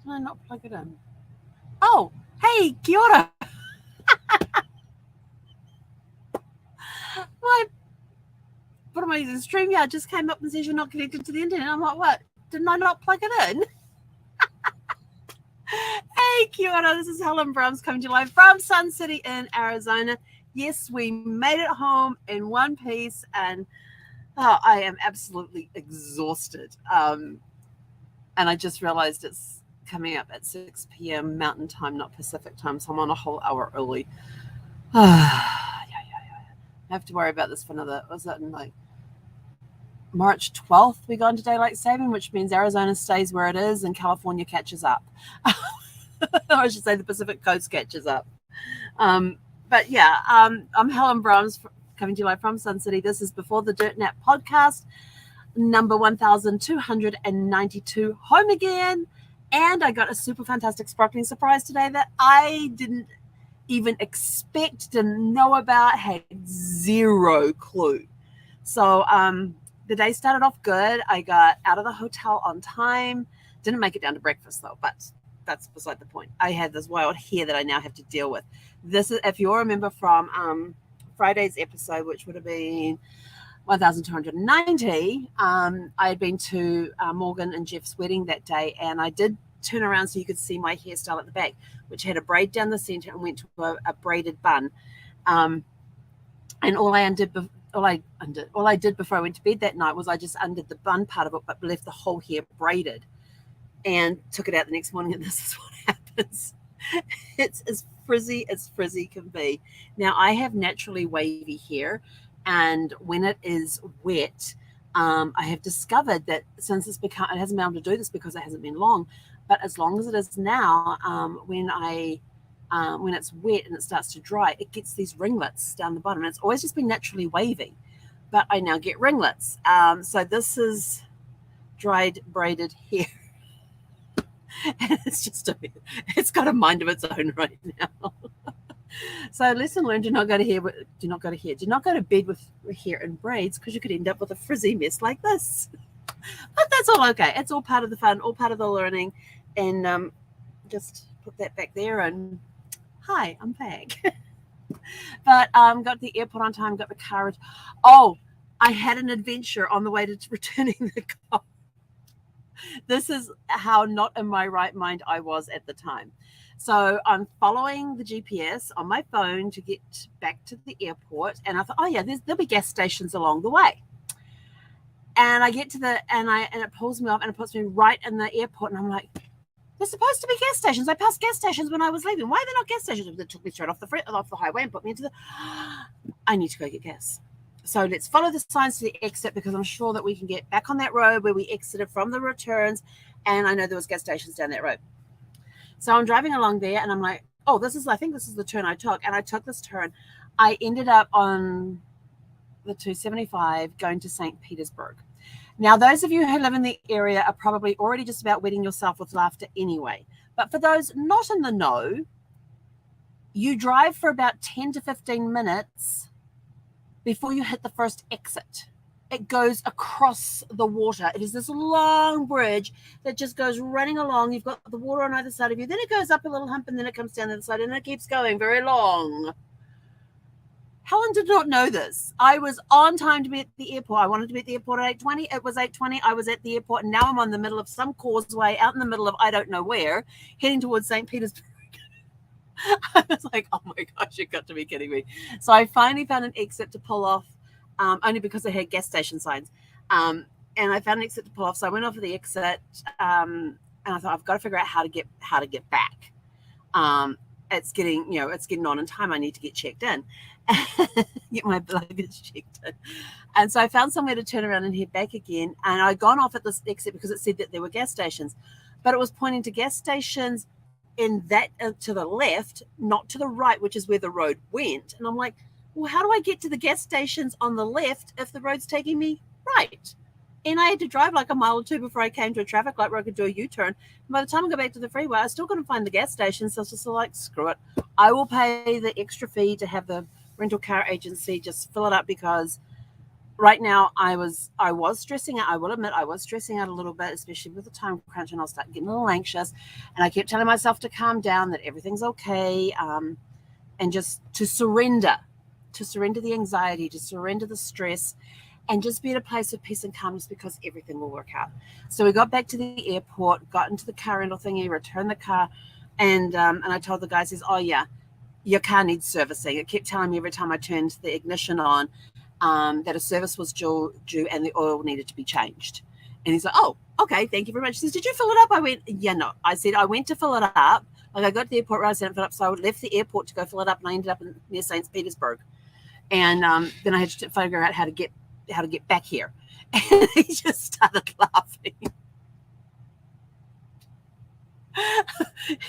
Can I not plug it in? Oh, hey, kia ora. My, what am I using? StreamYard just came up and says you're not connected to the internet. I'm like, what? Didn't I not plug it in? Hey, kia ora. This is Helen Brahms coming to you live from Sun City in Arizona. Yes, we made it home in one piece, and I am absolutely exhausted. And I just realized it's coming up at 6 p.m. Mountain Time, not Pacific Time, so I'm on a whole hour early. I have to worry about this for another, was it in like March 12th we go into daylight saving, which means Arizona stays where it is and California catches up. Or I should say the Pacific Coast catches up. But yeah, I'm Helen Brahms coming to you live from Sun City. This is Before the Dirt Nap podcast, number 1292, home again. And I got a super fantastic sparkling surprise today that I didn't even expect to know about, had zero clue. So the day started off good. I got out of the hotel on time. Didn't make it down to breakfast though, but that's beside the point. I had this wild hair that I now have to deal with. This is, if you'll remember from Friday's episode, which would have been 1290, I had been to Morgan and Jeff's wedding that day, and I did turn around so you could see my hairstyle at the back, which had a braid down the center and went to a braided bun. And all I did before I went to bed that night was I just undid the bun part of it, but left the whole hair braided, and took it out the next morning, and this is what happens. It's as frizzy can be. Now, I have naturally wavy hair, and when it is wet, I have discovered that since it hasn't been able to do this because it hasn't been long, but as long as it is now, when it's wet and it starts to dry, it gets these ringlets down the bottom. And it's always just been naturally wavy, but I now get ringlets. So this is dried braided hair. And it's got a mind of its own right now. So lesson learned: do not go to bed with hair in braids, because you could end up with a frizzy mess like this. But that's all okay. It's all part of the fun, all part of the learning. And just put that back there. And hi, I'm back. But got to the airport on time. Got the car. Oh, I had an adventure on the way to returning the car. This is how not in my right mind I was at the time. So I'm following the GPS on my phone to get back to the airport, and I thought, oh yeah, there'll be gas stations along the way. And I get to and it pulls me off, and it puts me right in the airport, and I'm like, there's supposed to be gas stations. I passed gas stations when I was leaving. Why are there not gas stations? They took me straight off the highway and put me into the. I need to go get gas. So let's follow the signs to the exit, because I'm sure that we can get back on that road where we exited from the returns. And I know there was gas stations down that road. So I'm driving along there, and I'm like, oh, I think this is the turn I took. And I took this turn. I ended up on the 275 going to St. Petersburg. Now, those of you who live in the area are probably already just about wetting yourself with laughter anyway. But for those not in the know, you drive for about 10 to 15 minutes before you hit the first exit. It goes across the water. It is this long bridge that just goes running along. You've got the water on either side of you. Then it goes up a little hump, and then it comes down the other side, and it keeps going very long. Helen did not know this. I was on time to be at the airport. I wanted to be at the airport at 8:20. It was 8:20. I was at the airport, and now I'm on the middle of some causeway out in the middle of I don't know where, heading towards St. Petersburg. I was like, oh my gosh, you've got to be kidding me. So I finally found an exit to pull off, only because they had gas station signs. And I found an exit to pull off. So I went off of the exit, and I thought, I've got to figure out how to get back. It's getting on in time. I need to get checked in, get my luggage checked in. And so I found somewhere to turn around and head back again. And I'd gone off at this exit because it said that there were gas stations, but it was pointing to gas stations in that to the left, not to the right, which is where the road went. And I'm like, well, how do I get to the gas stations on the left if the road's taking me right? And I had to drive like a mile or two before I came to a traffic light where I could do a U-turn. And by the time I got back to the freeway, I still couldn't find the gas station. So I was just like, screw it. I will pay the extra fee to have the rental car agency just fill it up, because right now I was stressing out. I will admit I was stressing out a little bit, especially with the time crunch, and I'll start getting a little anxious. And I kept telling myself to calm down, that everything's okay, and just to surrender the anxiety, to surrender the stress, and just be at a place of peace and calmness, because everything will work out. So we got back to the airport, got into the car rental thingy, returned the car, and I told the guy, says, "Oh yeah, your car needs servicing." It kept telling me every time I turned the ignition on, that a service was due and the oil needed to be changed. And he's like, "Oh, okay, thank you very much." He says, "Did you fill it up?" I went, "Yeah, no." I said, "I went to fill it up. Like, I got to the airport, right, I didn't fill it up. So I left the airport to go fill it up, and I ended up near St. Petersburg. And then I had to figure out how to get back here." And he just started laughing.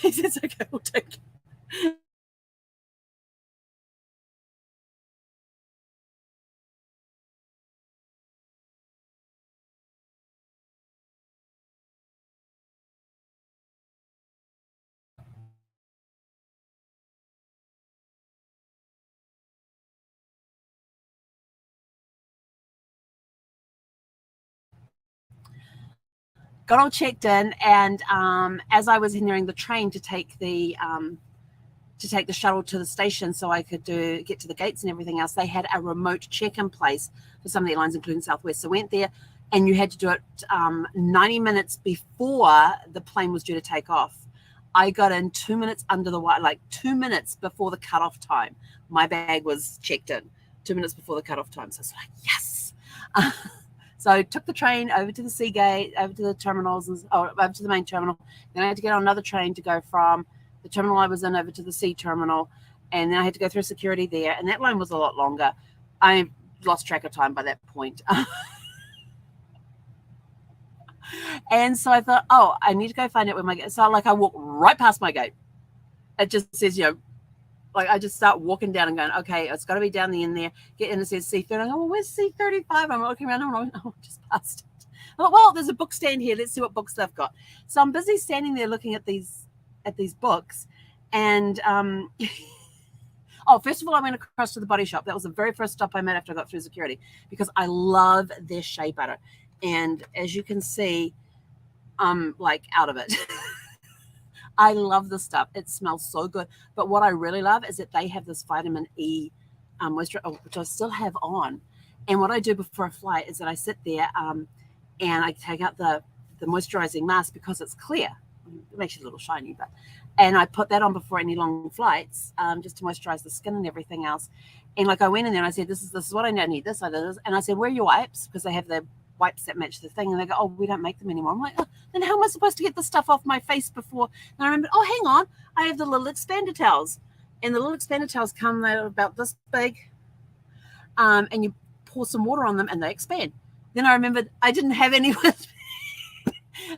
He says, "Okay, we'll take it." Got all checked in, and as I was nearing the train to take the shuttle to the station so I could get to the gates and everything else, they had a remote check-in place for some of the airlines, including Southwest. So I went there, and you had to do it 90 minutes before the plane was due to take off. I got in 2 minutes under the wire, like 2 minutes before the cutoff time. My bag was checked in 2 minutes before the cutoff time. So it's like, yes. So I took the train over to the Seagate, over to the terminals, over to the main terminal. Then I had to get on another train to go from the terminal I was in over to the C terminal. And then I had to go through security there. And that line was a lot longer. I lost track of time by that point. And so I thought, oh, I need to go find out where my gate. So I walk right past my gate. It just says, like, I just start walking down and going, okay, it's got to be down the end there. Get in, it says C30. I go, well, where's C35? I'm looking around. Oh, just past it. I thought, well, there's a book stand here. Let's see what books they've got. So I'm busy standing there looking at these books. And oh, first of all, I went across to the Body Shop. That was the very first stop I made after I got through security, because I love their shea butter. And as you can see, I'm like out of it. I love the stuff. It smells so good. But what I really love is that they have this vitamin E moisturizer, which I still have on. And what I do before a flight is that I sit there and I take out the moisturizing mask, because it's clear. It makes you a little shiny, and I put that on before any long flights, just to moisturize the skin and everything else. And like, I went in there and I said, this is what I need. This, I did this. And I said, where are your wipes? Because they have the wipes that match the thing. And they go, oh, we don't make them anymore. I'm like, oh, then how am I supposed to get the stuff off my face before? And I remember, oh, hang on, I have the little expander towels. And the little expander towels come, they're about this big. And you pour some water on them and they expand. Then I remembered I didn't have any with me.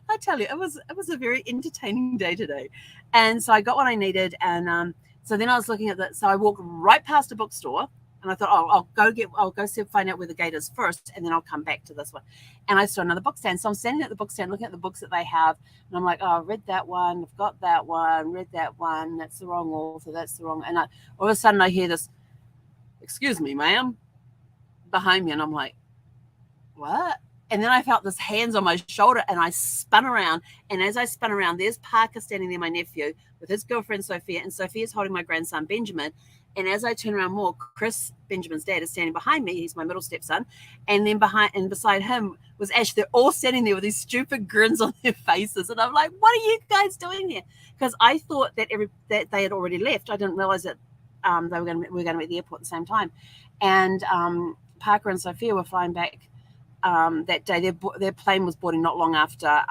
I tell you, it was a very entertaining day today. And so I got what I needed. And so then I was looking at that. So I walked right past a bookstore. And I thought, oh, I'll go find out where the gate is first, and then I'll come back to this one. And I saw another book stand. So I'm standing at the book stand looking at the books that they have. And I'm like, oh, I've read that one. I've got that one. Read that one. That's the wrong author. That's the wrong. And all of a sudden I hear this, excuse me, ma'am, behind me. And I'm like, what? And then I felt this hands on my shoulder, and I spun around. And as I spun around, there's Parker standing there, my nephew, with his girlfriend, Sophia. And Sophia's holding my grandson, Benjamin. And as I turn around more, Chris, Benjamin's dad, is standing behind me. He's my middle stepson. And then beside him was Ash. They're all standing there with these stupid grins on their faces. And I'm like, what are you guys doing here? Because I thought that they had already left. I didn't realize that we were going to be at the airport at the same time. And Parker and Sophia were flying back that day. Their plane was boarding not long after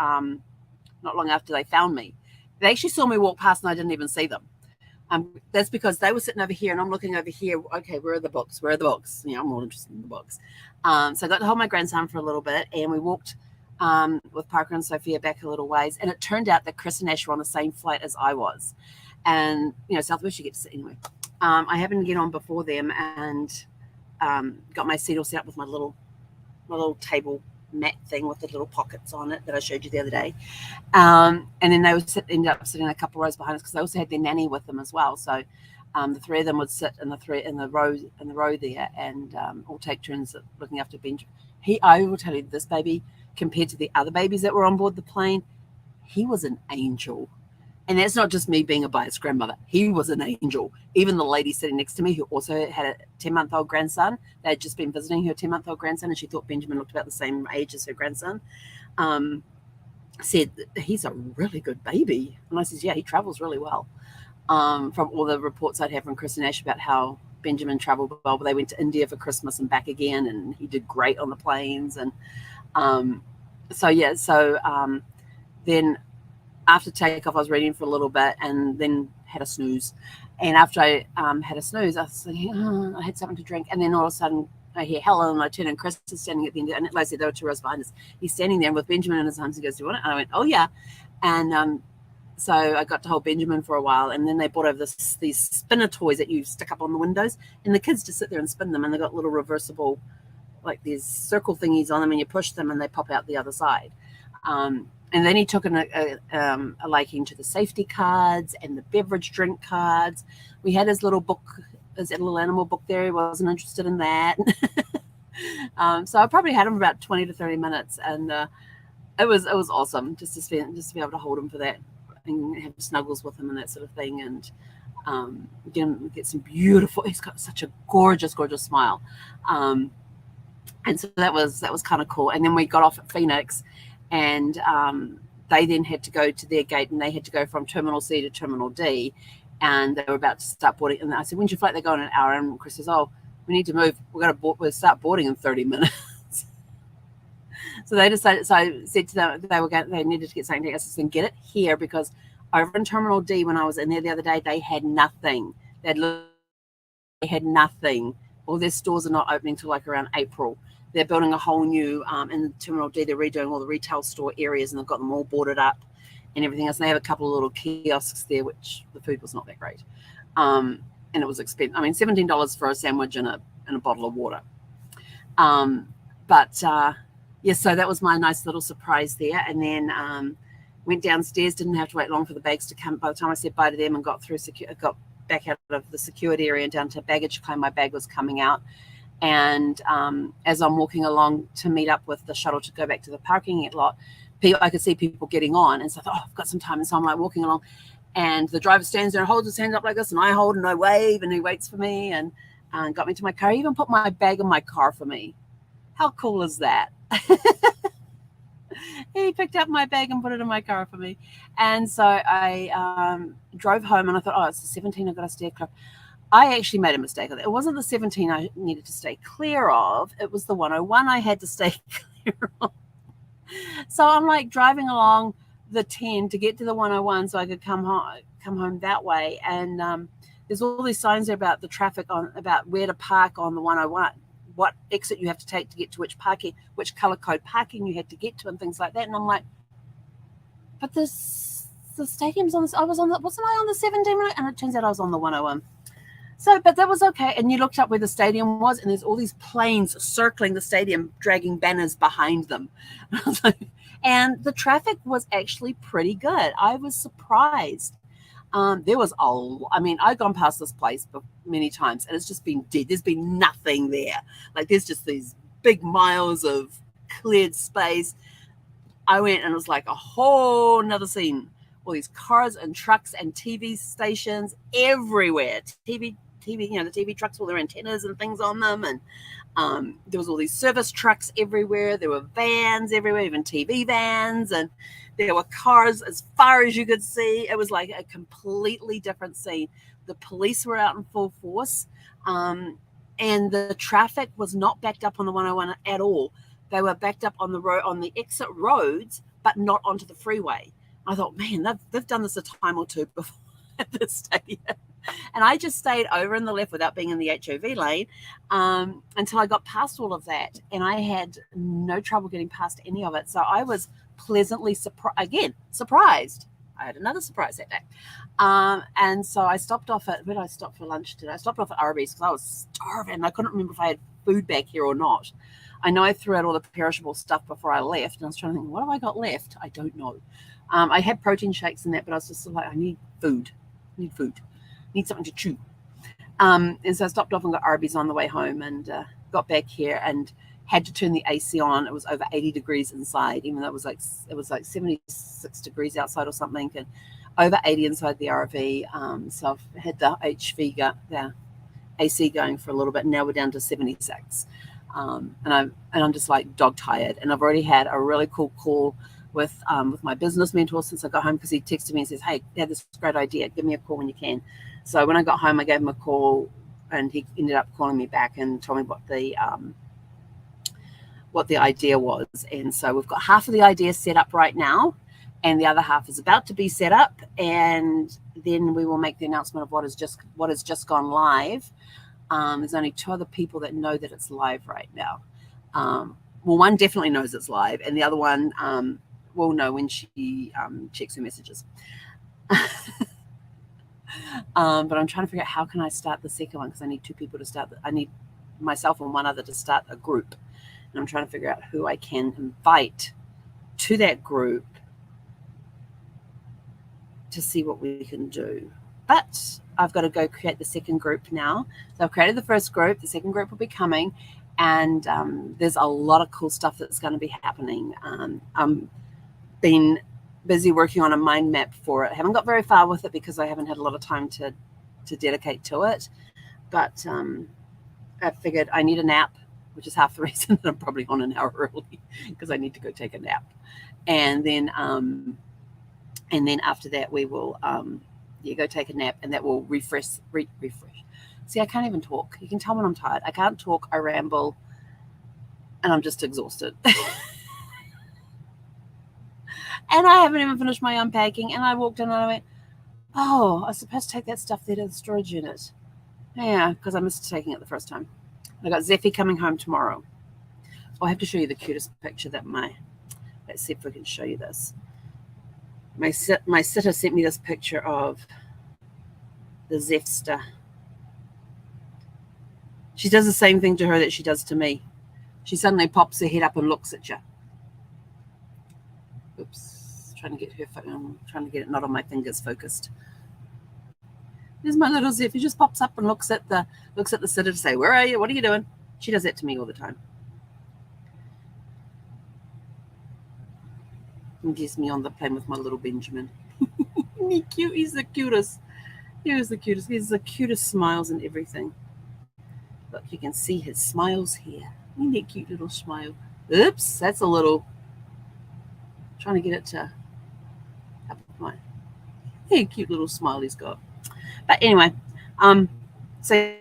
they found me. They actually saw me walk past, and I didn't even see them. That's because they were sitting over here and I'm looking over here. Okay, where are the books? I'm more interested in the books. So I got to hold my grandson for a little bit, and we walked with Parker and Sophia back a little ways. And it turned out that Chris and Ash were on the same flight as I was. And, Southwest, you get to sit anyway. I happened to get on before them and got my seat all set up with my little table mat thing with the little pockets on it that I showed you the other day. And then they ended up sitting a couple rows behind us, because they also had their nanny with them as well. So The three of them would sit in the row there, and all take turns looking after Benjamin. I will tell you, this baby, compared to the other babies that were on board the plane, he was an angel. And that's not just me being a biased grandmother. He was an angel. Even the lady sitting next to me, who also had a 10-month-old grandson, they had just been visiting her 10-month-old grandson, and she thought Benjamin looked about the same age as her grandson, said, he's a really good baby. And I said, yeah, he travels really well. From all the reports I'd had from Chris and Ash about how Benjamin traveled well, but they went to India for Christmas and back again, and he did great on the planes. And then after takeoff, I was reading for a little bit and then had a snooze. And after I had a snooze, I was thinking, I had something to drink. And then all of a sudden, I hear Helen, and I turn, and Chris is standing at the end. And like I said, there were 2 rows behind us. He's standing there with Benjamin in his arms. He goes, do you want it? And I went, oh, yeah. And so I got to hold Benjamin for a while. And then they brought over these spinner toys that you stick up on the windows. And the kids just sit there and spin them. And they got little reversible, like these circle thingies on them. And you push them, and they pop out the other side. And then he took a liking to the safety cards and the beverage drink cards. We had his little book, his little animal book there. He wasn't interested in that. So I probably had him about 20 to 30 minutes, and it was awesome just to be able to hold him for that and have snuggles with him and that sort of thing, and get some beautiful. He's got such a gorgeous smile, and so that was kind of cool. And then we got off at Phoenix. And they then had to go to their gate, and they had to go from Terminal C to Terminal D, and they were about to start boarding. And I said, when's your flight? They go in an hour. And Chris says, oh, we need to move. We'll start boarding in 30 minutes. So they decided. So I said to them they needed to get something to us. I said, get it here, because over in Terminal D, when I was in there the other day, they had nothing. They had nothing. All their stores are not opening till like around April. They're building a whole new, in Terminal D, they're redoing all the retail store areas, and they've got them all boarded up and everything else. And they have a couple of little kiosks there, which the food was not that great. And it was expensive. I mean, $17 for a sandwich and a bottle of water. So that was my nice little surprise there. And then went downstairs, didn't have to wait long for the bags to come. By the time I said bye to them and got back out of the security area and down to baggage claim, my bag was coming out. And as I'm walking along to meet up with the shuttle to go back to the parking lot, I could see people getting on. And so I thought, I've got some time. And so I'm like walking along, and the driver stands there and holds his hand up like this, and I hold and I wave, and he waits for me and got me to my car. He even put my bag in my car for me. How cool is that? He picked up my bag and put it in my car for me. And so I drove home, and I thought, oh, it's the 17 I've got to steer clear. I actually made a mistake. It wasn't the 17 I needed to stay clear of. It was the 101 I had to stay clear of. So I'm like driving along the 10 to get to the 101 so I could come home that way. And there's all these signs there about the traffic about where to park on the 101, what exit you have to take to get to which color code parking you had to get to, and things like that. And I'm like, but the stadium's on this. Wasn't I on the 17? And it turns out I was on the 101. So, but that was okay. And you looked up where the stadium was, and there's all these planes circling the stadium, dragging banners behind them. And the traffic was actually pretty good. I was surprised. I've gone past this place many times, and it's just been dead. There's been nothing there. Like, there's just these big miles of cleared space. I went, and it was like a whole nother scene. All these cars and trucks and TV stations everywhere. The TV trucks with their antennas and things on them. And there was all these service trucks everywhere. There were vans everywhere, even TV vans. And there were cars as far as you could see. It was like a completely different scene. The police were out in full force. And the traffic was not backed up on the 101 at all. They were backed up on the exit roads, but not onto the freeway. I thought, man, they've done this a time or two before at this stadium. And I just stayed over in the left without being in the HOV lane until I got past all of that. And I had no trouble getting past any of it. So I was pleasantly surprised. I had another surprise that day. And so I stopped off where did I stop for lunch today? I stopped off at Arby's because I was starving. I couldn't remember if I had food back here or not. I know I threw out all the perishable stuff before I left. And I was trying to think, what have I got left? I don't know. I had protein shakes and that, but I was just like, I need food. I need something to chew. And so I stopped off and got Arby's on the way home, and got back here and had to turn the AC on. It was over 80 degrees inside, even though it was like 76 degrees outside or something, and over 80 inside the RV. So I've had the the AC going for a little bit. And now we're down to 76, and I'm just like dog tired. And I've already had a really cool call with my business mentor since I got home, because he texted me and says, "Hey, I had this great idea. Give me a call when you can." So when I got home, I gave him a call, and he ended up calling me back and told me what the idea was. And so we've got half of the idea set up right now, and the other half is about to be set up, and then we will make the announcement of what has just gone live. There's only 2 other people that know that it's live right now. Well, one definitely knows it's live, and the other one will know when she checks her messages. But I'm trying to figure out how can I start the second one, because I need 2 people to start. I need myself and one other to start a group, and I'm trying to figure out who I can invite to that group to see what we can do. But I've got to go create the second group now. So I've created the first group. The second group will be coming, and there's a lot of cool stuff that's going to be happening. I'm been busy working on a mind map for it. I haven't got very far with it because I haven't had a lot of time to dedicate to it. But I figured I need a nap, which is half the reason that I'm probably on an hour early, because I need to go take a nap. And then after that we will go take a nap, and that will refresh. See, I can't even talk. You can tell when I'm tired. I can't talk. I ramble, and I'm just exhausted. And I haven't even finished my unpacking. And I walked in and I went, "Oh, I was supposed to take that stuff there to the storage unit." Yeah, because I missed taking it the first time. I got Zeffy coming home tomorrow. I'll have to show you the cutest picture let's see if we can show you this. My sitter sent me this picture of the Zefster. She does the same thing to her that she does to me. She suddenly pops her head up and looks at you. Oops, trying to get it not on my fingers focused. There's my little Zef. He just pops up and looks at the sitter to say, "Where are you? What are you doing?" She does that to me all the time. And gives me on the plane with my little Benjamin. He's cute. He's the cutest. He's the cutest. He's the cutest smiles and everything. Look, you can see his smiles here. Isn't that cute little smile? Oops, that's a little. Trying to get it to up my. Yeah, cute little smile he's got. But anyway, so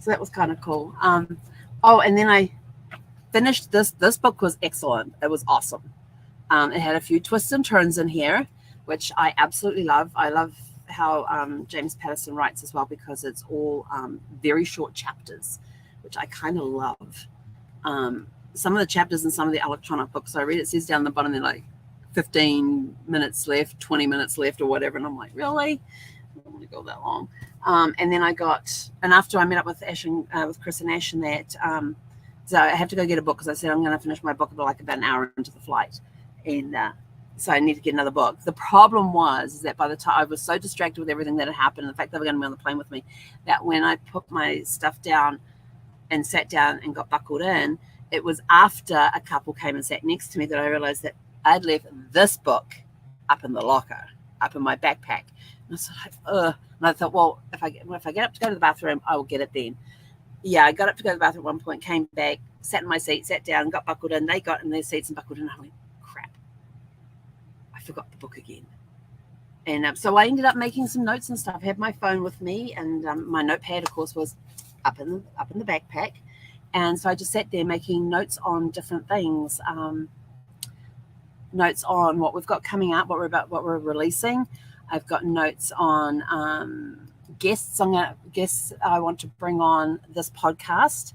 that was kind of cool. And then I finished this. This book was excellent. It was awesome. It had a few twists and turns in here, which I absolutely love. I love how James Patterson writes as well, because it's all very short chapters, which I kind of love. Some of the chapters in some of the electronic books I read, it says down the bottom, they're like 15 minutes left, 20 minutes left, or whatever. And I'm like, really? I don't want to go that long. And then after I met up with with Chris and Ash and that, so I have to go get a book, because I said I'm going to finish my book about an hour into the flight. And so I need to get another book. The problem is that by the time I was so distracted with everything that had happened, and the fact they were going to be on the plane with me, that when I put my stuff down and sat down and got buckled in, it was after a couple came and sat next to me that I realized that I'd left this book up in the locker, up in my backpack. And I was like, ugh. And I thought, well, if I get up to go to the bathroom, I will get it then. Yeah, I got up to go to the bathroom at one point, came back, sat in my seat, sat down, got buckled in. They got in their seats and buckled in. I went, crap, I forgot the book again. And so I ended up making some notes and stuff. I had my phone with me, and my notepad, of course, was up in the backpack. And so I just sat there making notes on different things, notes on what we've got coming up, what we're releasing. I've got notes on guests I want to bring on this podcast.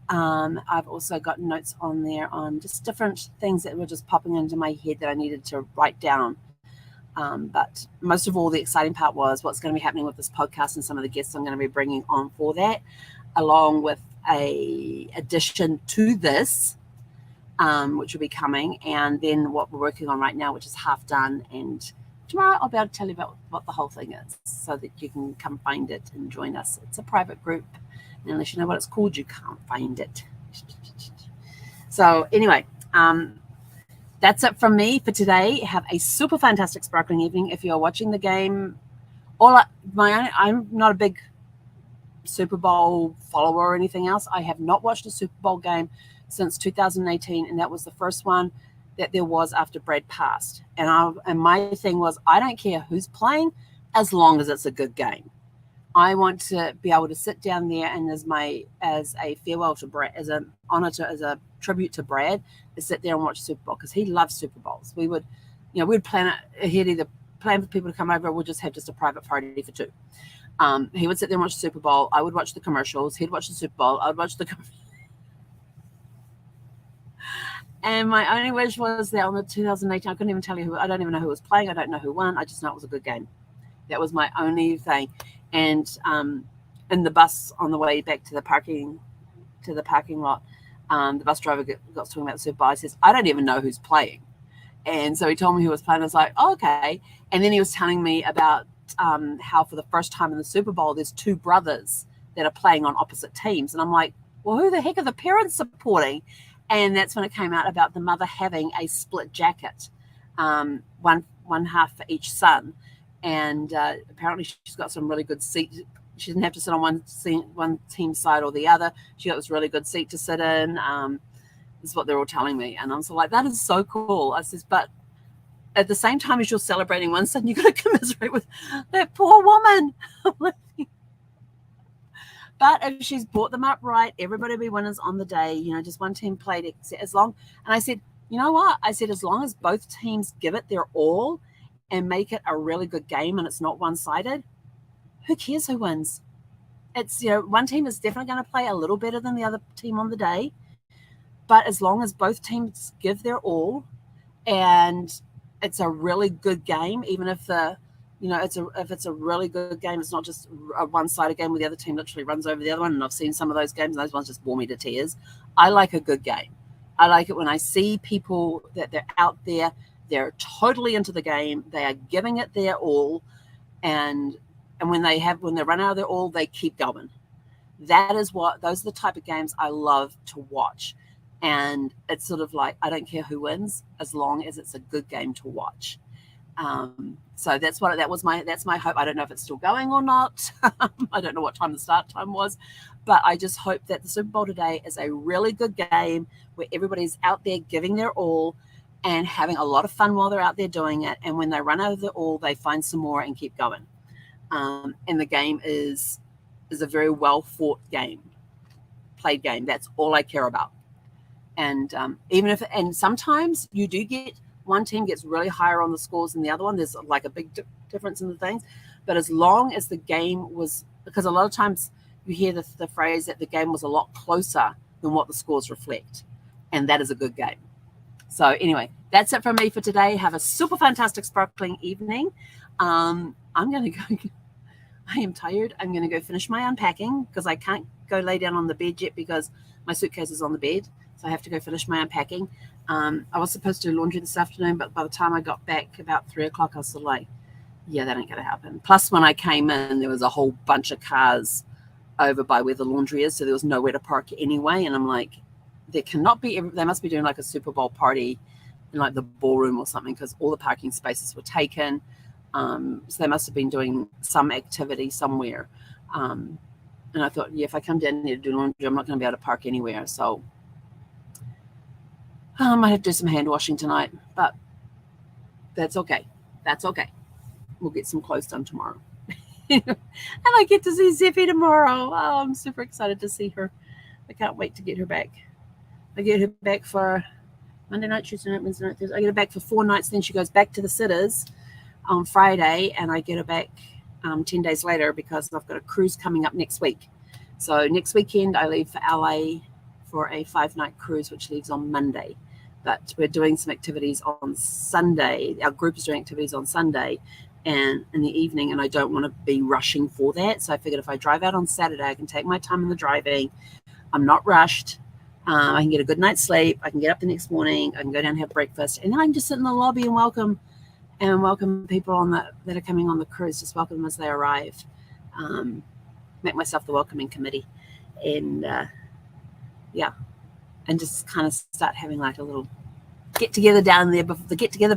I've also got notes on there on just different things that were just popping into my head that I needed to write down. But most of all, the exciting part was what's going to be happening with this podcast and some of the guests I'm going to be bringing on for that, along with a addition to this, which will be coming, and then what we're working on right now, which is half done and tomorrow I'll be able to tell you about what the whole thing is so that you can come find it and join us. It's a private group. And unless you know what it's called, you can't find it. So anyway, that's it from me for today. Have a super fantastic sparkling evening. If you're watching the game, I'm not a big Super Bowl follower or anything else. I have not watched a Super Bowl game since 2018, and that was the first one that there was after Brad passed. And my thing was, I don't care who's playing as long as it's a good game. I want to be able to sit down there and as a farewell to Brad, as an honor to, as a tribute to Brad, to sit there and watch Super Bowl because he loves Super Bowls. We'd plan it. He'd either plan for people to come over, or we'll just have just a private party for two. He would sit there and watch the Super Bowl. I would watch the commercials. He'd watch the Super Bowl. I would watch the And my only wish was that on the 2018, I couldn't even tell you who. I don't even know who was playing. I don't know who won. I just know it was a good game. That was my only thing. And in the bus on the way back to the parking lot, the bus driver got talking about the Super Bowl. I says, I don't even know who's playing. And so he told me who was playing. I was like, oh, okay. And then he was telling me about how for the first time in the Super Bowl, there's two brothers that are playing on opposite teams. And I'm like, well, who the heck are the parents supporting? And that's when it came out about the mother having a split jacket, one half for each son. And apparently she's got some really good seats. She didn't have to sit on one team side or the other. She got this really good seat to sit in. This is what they're all telling me. And I'm so like, that is so cool. I says, but at the same time as you're celebrating one son, you've got to commiserate with that poor woman. But if she's brought them up right, everybody will be winners on the day. Just one team played as long. And I said, you know what? I said, as long as both teams give it their all and make it a really good game and it's not one-sided, who cares who wins? It's, one team is definitely going to play a little better than the other team on the day. But as long as both teams give their all and it's a really good game, even if if it's a really good game, it's not just a one-sided game where the other team literally runs over the other one. And I've seen some of those games, and those ones just bore me to tears. I like a good game. I like it when I see people that they're out there, they're totally into the game, they are giving it their all, and when they run out of their all, they keep going. Those are the type of games I love to watch. And it's sort of like, I don't care who wins as long as it's a good game to watch. So that's my hope. I don't know if it's still going or not. I don't know what time the start time was, but I just hope that the Super Bowl today is a really good game where everybody's out there giving their all and having a lot of fun while they're out there doing it. And when they run out of their all, they find some more and keep going. And the game is a very well fought game, played game. That's all I care about. And and sometimes you do get one team gets really higher on the scores than the other one. There's like a big difference in the things. But as long as the game was, because a lot of times you hear the phrase that the game was a lot closer than what the scores reflect. And that is a good game. So anyway, that's it from me for today. Have a super fantastic sparkling evening. I'm going to go. I am tired. I'm going to go finish my unpacking because I can't go lay down on the bed yet because my suitcase is on the bed. So I have to go finish my unpacking. I was supposed to do laundry this afternoon, but by the time I got back about 3 o'clock, I was sort of like, yeah, that ain't going to happen. Plus, when I came in, there was a whole bunch of cars over by where the laundry is, so there was nowhere to park anyway. And I'm like, they must be doing like a Super Bowl party in like the ballroom or something because all the parking spaces were taken. So they must have been doing some activity somewhere. And I thought, yeah, if I come down here to do laundry, I'm not going to be able to park anywhere. So I might have to do some hand washing tonight, but that's okay. That's okay. We'll get some clothes done tomorrow. And I get to see Zippy tomorrow. Oh, I'm super excited to see her. I can't wait to get her back. I get her back for Monday night, Tuesday night, Wednesday night, Thursday. I get her back for 4 nights. Then she goes back to the sitters on Friday, and I get her back 10 days later because I've got a cruise coming up next week. So next weekend, I leave for LA for a 5-night cruise, which leaves on Monday. But we're doing some activities on Sunday. Our group is doing activities on Sunday and in the evening, and I don't want to be rushing for that. So I figured if I drive out on Saturday, I can take my time in the driving. I'm not rushed. I can get a good night's sleep. I can get up the next morning. I can go down and have breakfast. And then I can just sit in the lobby and welcome and welcome people that are coming on the cruise. Just welcome them as they arrive. Make myself the welcoming committee, and and just kind of start having like a little get together down there before the get together,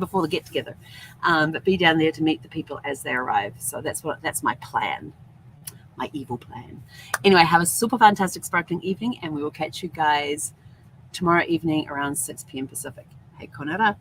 but be down there to meet the people as they arrive. So that's my plan, my evil plan. Anyway, have a super fantastic sparkling evening, and we will catch you guys tomorrow evening around 6 p.m. Pacific. Hey, konera.